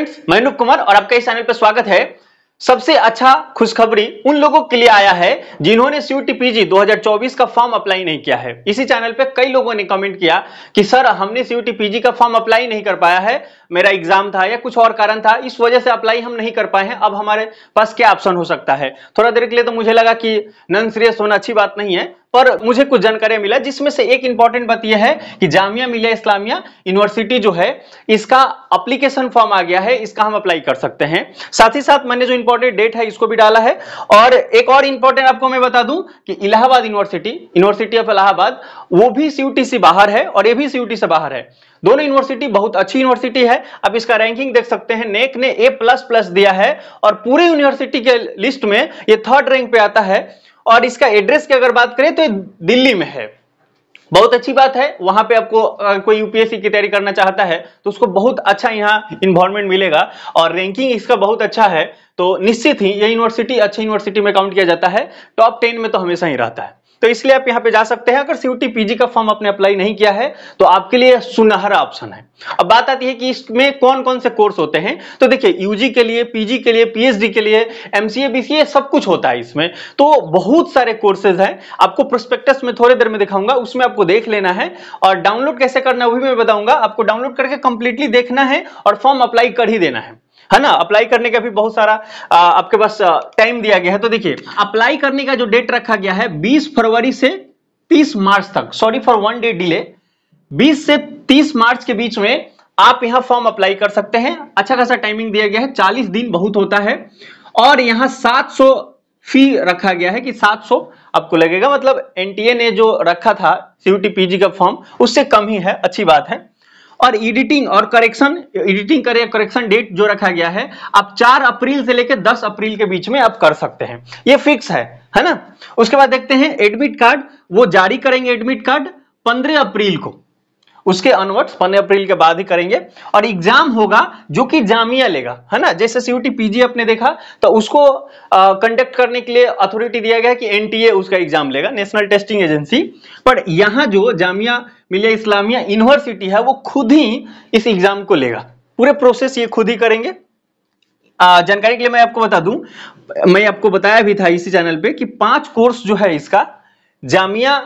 Friends, मैं अनूप कुमार और आपका इस चैनल पर स्वागत है। सबसे अच्छा खुशखबरी उन लोगों के लिए आया है जिन्होंने सीयूटी पीजी 2024 का फॉर्म अप्लाई नहीं किया है। इसी चैनल पे कई लोगों ने कमेंट किया कि सर हमने सीयूटी पीजी का फॉर्म अप्लाई नहीं कर पाया है, मेरा एग्जाम था या कुछ और कारण था, इस वजह से अप्लाई हम नहीं कर पाए हैं। अब हमारे पास क्या ऑप्शन हो सकता है? थोड़ा देर के लिए तो मुझे लगा कि नॉन सीरियस होना अच्छी बात नहीं है, पर मुझे कुछ जानकारी मिला जिसमें से एक इंपॉर्टेंट बात यह है कि जामिया मिलिया इस्लामिया यूनिवर्सिटी जो है इसका एप्लीकेशन फॉर्म आ गया है, इसका हम अप्लाई कर सकते हैं। साथ ही साथ मैंने जो इंपॉर्टेंट डेट है इसको भी डाला है। और एक और इंपॉर्टेंट आपको मैं बता दूं कि इलाहाबाद यूनिवर्सिटी ऑफ इलाहाबाद, वो भी सीयूटी से बाहर है और ये भी सीयूटी से बाहर है। दोनों यूनिवर्सिटी बहुत अच्छी यूनिवर्सिटी है। अब इसका रैंकिंग देख सकते हैं, नेक ने A++ दिया है और पूरे यूनिवर्सिटी के लिस्ट में ये 3rd रैंक पे आता है। और इसका एड्रेस की अगर बात करें तो दिल्ली में है। बहुत अच्छी बात है। वहां पे आपको कोई यूपीएससी की तैयारी करना चाहता है तो उसको बहुत अच्छा यहाँ इन्वायरमेंट मिलेगा और रैंकिंग इसका बहुत अच्छा है। तो निश्चित ही ये यूनिवर्सिटी अच्छी यूनिवर्सिटी में काउंट किया जाता है, टॉप 10 में तो हमेशा ही रहता है। तो इसलिए आप यहाँ पे जा सकते हैं। अगर सीयूटी पीजी का फॉर्म आपने अप्लाई नहीं किया है तो आपके लिए सुनहरा ऑप्शन है। अब बात आती है कि इसमें कौन कौन से कोर्स होते हैं। तो देखिए, यूजी के लिए, पीजी के लिए, पीएचडी के लिए, एमसीए, बीसीए सब कुछ होता है इसमें। तो बहुत सारे कोर्सेज हैं। आपको प्रोस्पेक्टस में थोड़ी देर में दिखाऊंगा, उसमें आपको देख लेना है और डाउनलोड कैसे करना है वो भी मैं बताऊंगा। आपको डाउनलोड करके कंप्लीटली देखना है और फॉर्म अप्लाई कर ही देना है ना। अप्लाई करने का भी बहुत सारा आपके पास टाइम दिया गया है। तो देखिए, अप्लाई करने का जो डेट रखा गया है 20 फरवरी से 30 मार्च तक, सॉरी फॉर 1 डे डिले, 20 से 30 मार्च के बीच में आप यहां फॉर्म अप्लाई कर सकते हैं। अच्छा खासा टाइमिंग दिया गया है, 40 दिन बहुत होता है। और यहां 700 फी रखा गया है कि 700 आपको लगेगा, मतलब एनटीए ने जो रखा था सीयूटी पीजी का फॉर्म उससे कम ही है, अच्छी बात है। और एडिटिंग और करेक्शन डेट जो रखा गया है, आप 4 अप्रैल से लेकर 10 अप्रैल के बीच में आप कर सकते हैं, ये फिक्स है ना। उसके बाद देखते हैं एडमिट कार्ड, वो जारी करेंगे एडमिट कार्ड 15 अप्रैल को, उसके ऑनवर्ड्स 15 अप्रैल के बाद ही करेंगे। और एग्जाम होगा जो कि जामिया लेगा, है ना। जैसे सीयूटी पीजी आपने देखा तो उसको कंडक्ट करने के लिए अथॉरिटी दिया गया कि एनटीए उसका एग्जाम लेगा, नेशनल टेस्टिंग एजेंसी। पर यहां जो जामिया मिलिया इस्लामिया यूनिवर्सिटी है वो खुद ही इस एग्जाम को लेगा, पूरे प्रोसेस ये खुद ही करेंगे। जानकारी के लिए मैं आपको बता दूं, मैं आपको बताया भी था इसी चैनल पे कि 5 कोर्स जो है इसका जामिया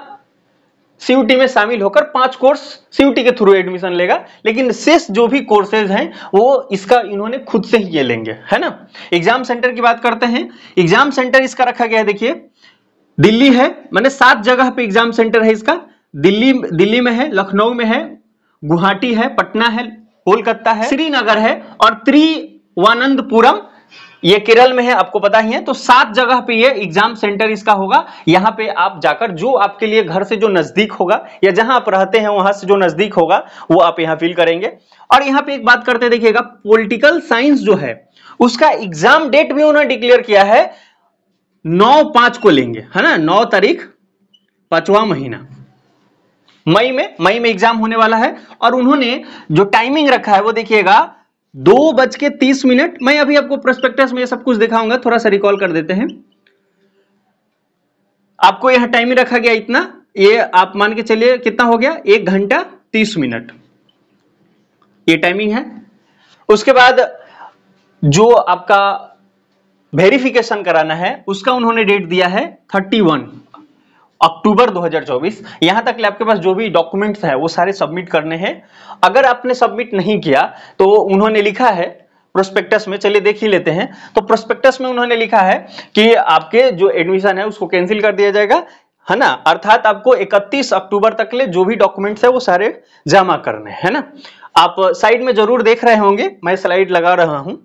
सीयूटी में शामिल होकर 5 कोर्स सीयूटी के थ्रू एडमिशन लेगा, लेकिन शेष जो भी कोर्सेज हैं वो इसका इन्होंने खुद से ही ये लेंगे, है ना। एग्जाम सेंटर की बात करते हैं। एग्जाम सेंटर इसका रखा गया है, देखिए दिल्ली है, मैंने 7 जगह पे एग्जाम सेंटर है इसका। दिल्ली में है, लखनऊ में है, गुवाहाटी है, पटना है, कोलकाता है, श्रीनगर है और त्रिवनंतपुरम ये केरल में है, आपको पता ही है। तो 7 जगह पे ये एग्जाम सेंटर इसका होगा। यहाँ पे आप जाकर जो आपके लिए घर से जो नजदीक होगा या जहां आप रहते हैं वहां से जो नजदीक होगा वो आप यहाँ फिल करेंगे। और यहाँ पे एक बात करते देखिएगा, पॉलिटिकल साइंस जो है उसका एग्जाम डेट भी उन्होंने डिक्लेयर किया है 9/5 को लेंगे, है ना। 9 तारीख 5वां महीना मई में एग्जाम होने वाला है। और उन्होंने जो टाइमिंग रखा है वो देखिएगा 2:30। मैं अभी आपको प्रोस्पेक्टस में ये सब कुछ दिखाऊंगा, थोड़ा सा रिकॉल कर देते हैं। आपको यहां टाइमिंग रखा गया इतना, ये आप मान के चलिए कितना हो गया, 1 घंटा 30 मिनट ये टाइमिंग है। उसके बाद जो आपका वेरिफिकेशन कराना है उसका उन्होंने डेट दिया है 31 अक्टूबर 2024। यहां तक आपके पास जो भी डॉक्यूमेंट्स है वो सारे सबमिट करने हैं। अगर आपने सबमिट नहीं किया तो उन्होंने लिखा है प्रोस्पेक्टस में, चलिए देख ही लेते हैं। तो प्रोस्पेक्टस में उन्होंने लिखा है कि आपके जो एडमिशन है उसको कैंसिल कर दिया जाएगा, है ना। अर्थात आपको 31 अक्टूबर तक ले जो भी डॉक्यूमेंट्स है वो सारे जमा करने, है ना। आप साइड में जरूर देख रहे होंगे, मैं स्लाइड लगा रहा हूं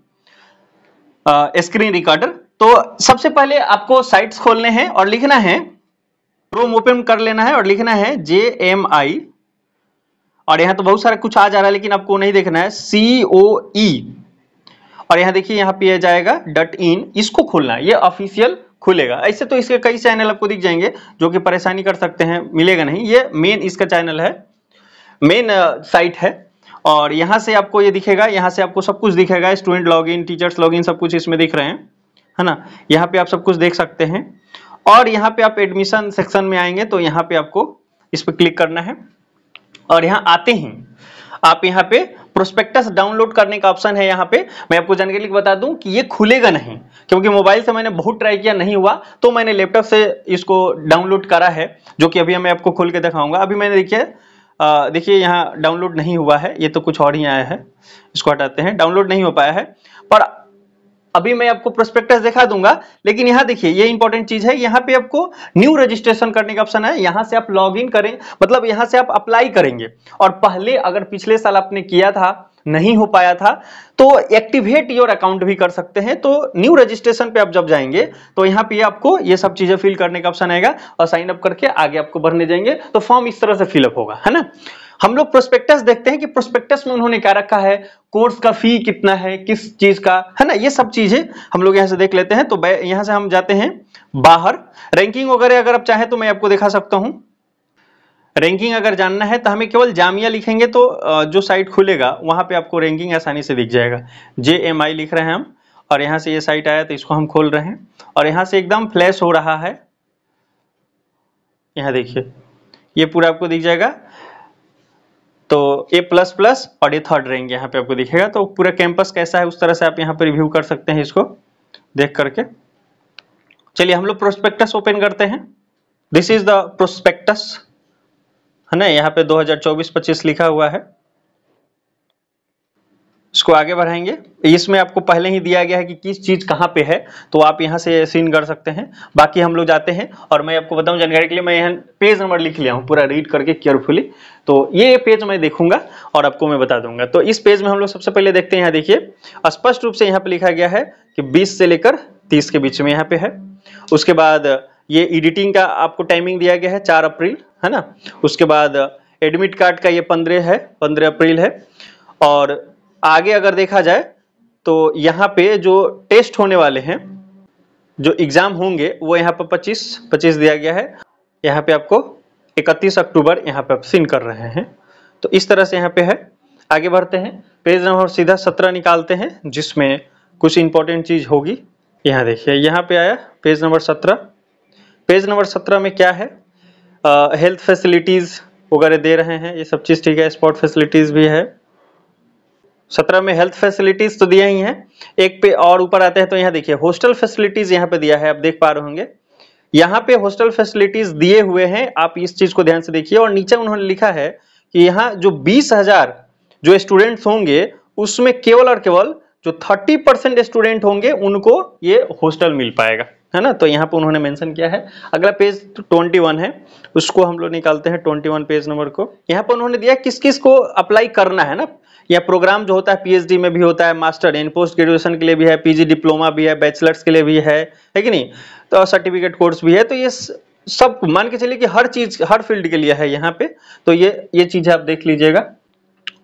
स्क्रीन रिकॉर्डर। तो सबसे पहले आपको साइट्स खोलने हैं और लिखना है, क्रोम ओपन कर लेना है और लिखना है JMI, और यहां तो बहुत सारा कुछ आ जा रहा है लेकिन आपको नहीं देखना है, COE। और यहां देखिए, यहां पे जाएगा .in, इसको खोलना है, ये ऑफिशियल खुलेगा। ऐसे तो इसके कई चैनल आपको दिख जाएंगे जो कि परेशानी कर सकते हैं, मिलेगा नहीं। ये मेन इसका चैनल है, मेन साइट है। और यहां से आपको ये दिखेगा, यहां से आपको सब कुछ दिखेगा, स्टूडेंट लॉगिन, टीचर्स लॉगिन, सब कुछ इसमें दिख रहे हैं, है ना। यहाँ पे आप सब कुछ देख सकते हैं। और यहाँ पे आप एडमिशन सेक्शन में आएंगे तो यहाँ पे आपको इस पर क्लिक करना है। और यहाँ आते ही आप यहाँ पे प्रोस्पेक्टस डाउनलोड करने का ऑप्शन है यहाँ पे। मैं आपको जानकारी के लिए बता दूं कि ये खुलेगा नहीं, क्योंकि मोबाइल से मैंने बहुत ट्राई किया, नहीं हुआ, तो मैंने लैपटॉप से इसको डाउनलोड करा है, जो कि अभी मैं आपको खोल के दिखाऊंगा। अभी मैंने देखिए यहाँ डाउनलोड नहीं हुआ है, ये तो कुछ और ही आया है, इसको हटाते हैं, डाउनलोड नहीं हो पाया है। पर अभी मैं आपको प्रोस्पेक्टस दिखा दूंगा। लेकिन यहाँ देखिए ये इंपॉर्टेंट चीज है, यहाँ पे आपको न्यू रजिस्ट्रेशन करने का ऑप्शन है, यहाँ से आप लॉग इन करें, मतलब यहाँ से आप अप्लाई करेंगे। और पहले अगर पिछले साल आपने किया था, नहीं हो पाया था, तो एक्टिवेट योर अकाउंट भी कर सकते हैं। तो न्यू रजिस्ट्रेशन पे आप जब जाएंगे तो यहाँ पे आपको ये सब चीजें फिल करने का ऑप्शन आएगा, और साइन अप करके आगे आपको भरने जाएंगे तो फॉर्म इस तरह से फिलअप होगा, है ना। हम लोग प्रोस्पेक्टस देखते हैं कि प्रोस्पेक्टस में उन्होंने क्या रखा है, कोर्स का फी कितना है, किस चीज का, है ना, ये सब चीजें हम लोग यहाँ से देख लेते हैं। तो यहाँ से हम जाते हैं बाहर, रैंकिंग वगैरह अगर आप चाहें तो मैं आपको दिखा सकता हूं। रैंकिंग अगर जानना है तो हमें केवल जामिया लिखेंगे तो जो साइट खुलेगा वहां पे आपको रैंकिंग आसानी से दिख जाएगा। JMI लिख रहे हैं हम, और यहाँ से ये साइट आया तो इसको हम खोल रहे हैं, और यहाँ से एकदम फ्लैश हो रहा है, यहाँ देखिए ये पूरा आपको दिख जाएगा। तो A++ और ये थर्ड रैंक यहाँ पे आपको दिखेगा। तो पूरा कैंपस कैसा है उस तरह से आप यहाँ पे रिव्यू कर सकते हैं इसको देख करके। चलिए हम लोग प्रोस्पेक्टस ओपन करते हैं। दिस इज द प्रोस्पेक्टस, है ना, यहाँ पे 2024-25 लिखा हुआ है। इसको आगे बढ़ाएंगे, इसमें आपको पहले ही दिया गया है कि किस चीज कहाँ पे है, तो आप यहाँ से सीन कर सकते हैं। बाकी हम लोग जाते हैं, और मैं आपको बताऊं जानकारी के लिए, मैं यहाँ पेज नंबर लिख लिया हूँ पूरा रीड करके केयरफुली। तो ये पेज मैं देखूंगा और आपको मैं बता दूंगा। तो इस पेज में हम लोग सबसे पहले देखते हैं, यहाँ देखिए स्पष्ट रूप से यहाँ पे लिखा गया है कि 20 से लेकर 30 के बीच में यहाँ पे है। उसके बाद ये एडिटिंग का आपको टाइमिंग दिया गया है 4 अप्रैल, है ना। उसके बाद एडमिट कार्ड का ये 15 अप्रैल है। और आगे अगर देखा जाए तो यहाँ पे जो टेस्ट होने वाले हैं, जो एग्जाम होंगे, वो यहाँ पर 25 दिया गया है। यहाँ पे आपको 31 अक्टूबर यहाँ पे आप सीन कर रहे हैं। तो इस तरह से यहाँ पे है। आगे बढ़ते हैं, पेज नंबर सीधा 17 निकालते हैं, जिसमें कुछ इंपॉर्टेंट चीज होगी। यहाँ देखिए यहाँ पे आया पेज नंबर 17। पेज नंबर 17 में क्या है, हेल्थ फैसिलिटीज वगैरह दे रहे हैं, ये सब चीज ठीक है, स्पोर्ट फैसिलिटीज भी है। 17 में हेल्थ फैसिलिटीज तो दिया ही है। एक पे और ऊपर आते हैं तो यहाँ देखिए हॉस्टल फैसिलिटीज यहाँ पे दिया है, आप देख पा रहे होंगे। यहाँ पे हॉस्टल फैसिलिटीज दिए हुए हैं, आप इस चीज को ध्यान से देखिए। और नीचे उन्होंने लिखा है कि यहाँ जो 20,000 जो स्टूडेंट्स होंगे, उसमें केवल और केवल जो 30% स्टूडेंट होंगे उनको ये हॉस्टल मिल पाएगा, है ना। तो यहाँ पे उन्होंने मेंशन किया है। अगला पेज 21 है, उसको हम लोग निकालते हैं 21 पेज नंबर को। यहाँ पर उन्होंने दिया किस किस को अप्लाई करना है ना। यह प्रोग्राम जो होता है PhD में भी होता है, मास्टर इन पोस्ट ग्रेजुएशन के लिए भी है, PG डिप्लोमा भी है, बैचलर्स के लिए भी है कि नहीं, तो सर्टिफिकेट कोर्स भी है। तो ये सब मान के चलिए कि हर चीज हर फील्ड के लिए है यहाँ पे। तो ये चीज आप देख लीजिएगा।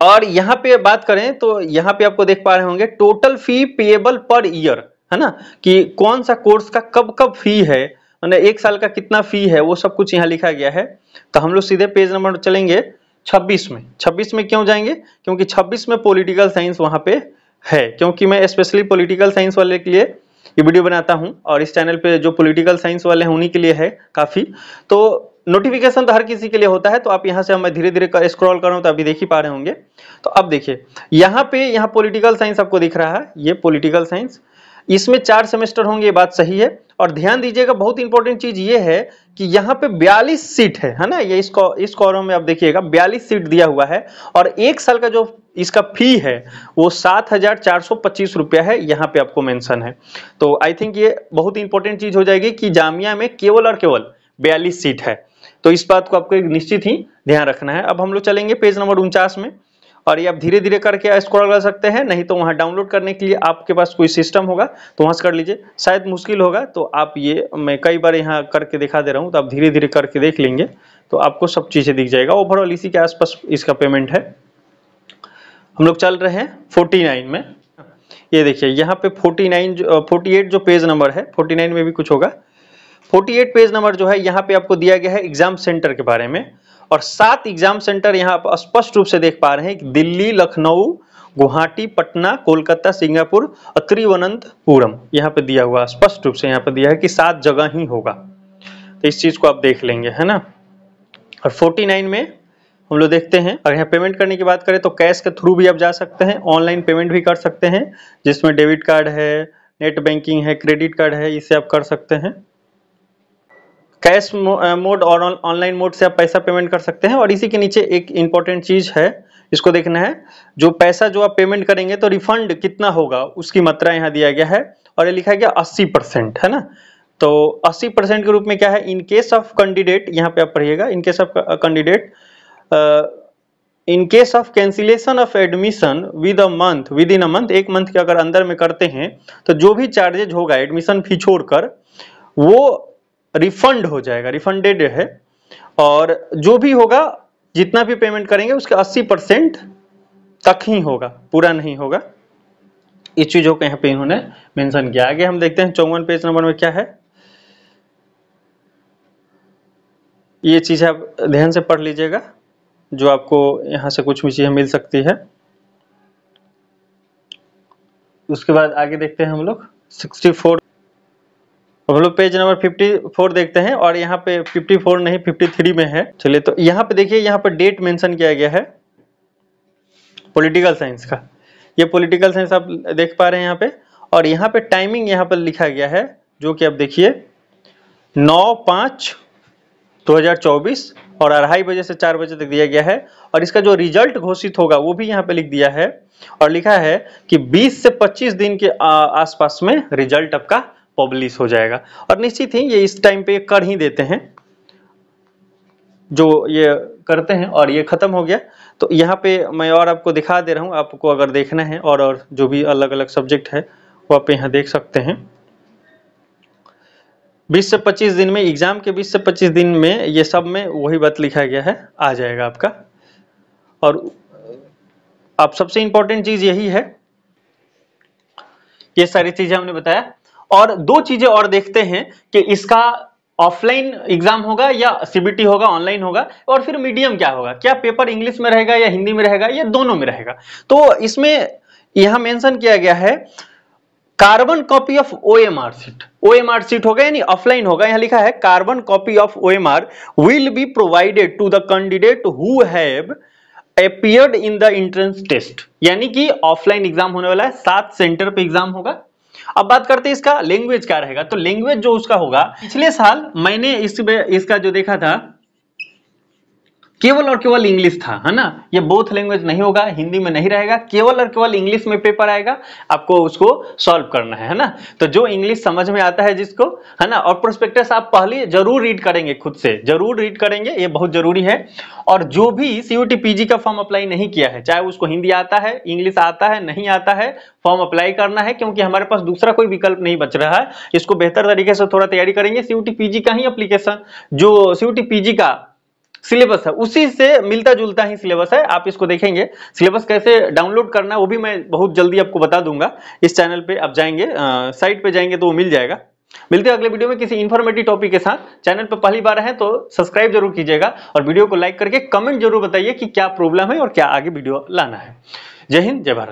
और यहाँ पे बात करें तो यहाँ पे आपको देख पा रहे होंगे total fee payable per year, है ना, कि कौन सा कोर्स का कब कब फी है, मतलब 1 साल का कितना फी है, वो सब कुछ यहाँ लिखा गया है। तो हम लोग सीधे पेज नंबर चलेंगे 26 में। 26 में क्यों जाएंगे, क्योंकि 26 में पॉलिटिकल साइंस वहां पे है, क्योंकि मैं स्पेशली पॉलिटिकल साइंस वाले के लिए ये वीडियो बनाता हूं, और इस चैनल पे जो पॉलिटिकल साइंस वाले हैं उन्हीं के लिए है काफी। तो नोटिफिकेशन तो हर किसी के लिए होता है। तो आप यहाँ से मैं धीरे धीरे स्क्रॉल कर रहा हूँ तो अभी देख ही पा रहे होंगे। तो अब देखिए यहाँ पे पॉलिटिकल साइंस आपको दिख रहा है, ये पॉलिटिकल साइंस, इसमें 4 सेमेस्टर होंगे, ये बात सही है। और ध्यान दीजिएगा बहुत इंपॉर्टेंट चीज ये है कि यहाँ पे 42 सीट है ना, ये इस कॉलम में आप देखिएगा 42 सीट दिया हुआ है। और 1 साल का जो इसका फी है वो 7,425 रुपया है, यहाँ पे आपको मेंशन है। तो आई थिंक ये बहुत इंपॉर्टेंट चीज हो जाएगी कि जामिया में केवल और केवल 42 सीट है। तो इस बात को आपको एक निश्चित ही ध्यान रखना है। अब हम लोग चलेंगे पेज नंबर 49 में, और ये आप धीरे धीरे करके स्क्रॉल कर सकते हैं, नहीं तो वहां डाउनलोड करने के लिए आपके पास कोई सिस्टम होगा तो वहां से कर लीजिए, शायद मुश्किल होगा। तो आप मैं कई बार यहाँ करके दिखा दे रहा हूँ, तो आप धीरे धीरे करके देख लेंगे तो आपको सब चीजें दिख जाएगा। ओवरऑल इसी के आसपास इसका पेमेंट है। हम लोग चल रहे हैं 49 में। ये देखिए यहाँ पे 48 जो पेज नंबर है, 49 में भी कुछ होगा। 48 पेज नंबर जो है यहाँ पे आपको दिया गया है एग्जाम सेंटर के बारे में, और 7 एग्जाम सेंटर यहाँ आप स्पष्ट रूप से देख पा रहे हैं कि दिल्ली, लखनऊ, गुवाहाटी, पटना, कोलकाता, सिंगापुर और तिरुवनंतपुरम यहाँ पे दिया हुआ, स्पष्ट रूप से यहाँ पे दिया है कि 7 जगह ही होगा। तो इस चीज को आप देख लेंगे, है ना। और 49 में हम लोग देखते हैं। अगर यहाँ पेमेंट करने की बात करें तो कैश के थ्रू भी आप जा सकते हैं, ऑनलाइन पेमेंट भी कर सकते हैं, जिसमें डेबिट कार्ड है, नेट बैंकिंग है, क्रेडिट कार्ड है, इससे आप कर सकते हैं। कैश मोड और ऑनलाइन मोड से आप पैसा पेमेंट कर सकते हैं। और इसी के नीचे एक इंपॉर्टेंट चीज है, इसको देखना है, जो पैसा जो आप पेमेंट करेंगे तो रिफंड कितना होगा उसकी मात्रा यहाँ दिया गया है, और ये लिखा गया 80%, है ना। तो 80% के रूप में क्या है, इन केस ऑफ कैंडिडेट, यहाँ पे आप पढ़िएगा, in case of candidate, in case of cancellation of admission with in a month, एक मंथ के अगर अंदर में करते हैं तो जो भी चार्जेज होगा एडमिशन फी छोड़कर वो रिफंड हो जाएगा, रिफंडेड है। और जो भी होगा, जितना भी पेमेंट करेंगे उसका 80% तक ही होगा, पूरा नहीं होगा। इस चीजों को यहाँ पे इन्होंने मेंशन किया। आगे हम देखते हैं 54 पेज नंबर में क्या है। ये चीज आप ध्यान से पढ़ लीजिएगा, जो आपको यहाँ से कुछ भी चीजें मिल सकती है। उसके बाद आगे देखते हैं हम लोग 64, हम लोग पेज नंबर 54 देखते हैं, और यहाँ पे 54 नहीं 53 में है। चलिए, तो यहाँ पे देखिए, यहाँ पे डेट मेंशन किया गया है पॉलिटिकल साइंस का। ये पॉलिटिकल साइंस आप देख पा रहे हैं यहाँ पे, और यहाँ पे टाइमिंग यहाँ पर लिखा गया है, जो कि आप देखिए 9/5/2024 और 2:30 बजे से 4 बजे तक दिया गया है। और इसका जो रिजल्ट घोषित होगा वो भी यहाँ पे लिख दिया है, और लिखा है कि 20 से 25 दिन के आसपास में रिजल्ट आपका पब्लिश हो जाएगा। और निश्चित ही ये इस टाइम पे कर ही देते हैं, जो ये करते हैं, और ये खत्म हो गया। तो यहाँ पे मैं और आपको दिखा दे रहा हूँ, आपको अगर देखना है, और जो भी अलग अलग सब्जेक्ट है वो आप यहाँ देख सकते हैं। 20 से 25 दिन में, एग्जाम के 20 से 25 दिन में ये सब में वही बात लिखा गया है, आ जाएगा आपका। और अब सबसे इंपॉर्टेंट चीज यही है, ये सारी चीजें हमने बताया। और दो चीजें और देखते हैं कि इसका ऑफलाइन एग्जाम होगा या सीबीटी होगा, ऑनलाइन होगा, और फिर मीडियम क्या होगा, क्या पेपर इंग्लिश में रहेगा या हिंदी में रहेगा या दोनों में रहेगा। तो इसमें यहां मेंशन किया गया है carbon copy of OMR sheet, OMR sheet होगा यानी ऑफलाइन होगा। यहां लिखा है carbon copy of OMR will be provided to the candidate who have appeared in the entrance test, यानी कि ऑफलाइन एग्जाम होने वाला है, 7 सेंटर पे एग्जाम होगा। अब बात करते हैं इसका लैंग्वेज क्या रहेगा। तो लैंग्वेज जो उसका होगा, पिछले साल मैंने इसका जो देखा था केवल और केवल इंग्लिश था, है ना। ये बोथ लैंग्वेज नहीं होगा, हिंदी में नहीं रहेगा, केवल और केवल इंग्लिश में पेपर आएगा, आपको उसको सॉल्व करना है ना। तो जो इंग्लिश समझ में आता है जिसको, है ना। और प्रोस्पेक्टस आप पहले जरूर रीड करेंगे, खुद से जरूर रीड करेंगे, ये बहुत जरूरी है। और जो भी सीयूटी पीजी का फॉर्म अप्लाई नहीं किया है, चाहे उसको हिंदी आता है, इंग्लिश आता है, नहीं आता है, फॉर्म अप्लाई करना है, क्योंकि हमारे पास दूसरा कोई विकल्प नहीं बच रहा है। इसको बेहतर तरीके से थोड़ा तैयारी करेंगे, सीयूटी पीजी का ही एप्लीकेशन, जो सीयूटी पीजी का सिलेबस है उसी से मिलता जुलता ही सिलेबस है। आप इसको देखेंगे, सिलेबस कैसे डाउनलोड करना है वो भी मैं बहुत जल्दी आपको बता दूंगा। इस चैनल पे आप जाएंगे, साइट पे जाएंगे तो वो मिल जाएगा। मिलते हैं अगले वीडियो में किसी इंफॉर्मेटिव टॉपिक के साथ। चैनल पे पहली बार है तो सब्सक्राइब जरूर कीजिएगा, और वीडियो को लाइक करके कमेंट जरूर बताइए कि क्या प्रॉब्लम है और क्या आगे वीडियो लाना है। जय हिंद, जय भारत।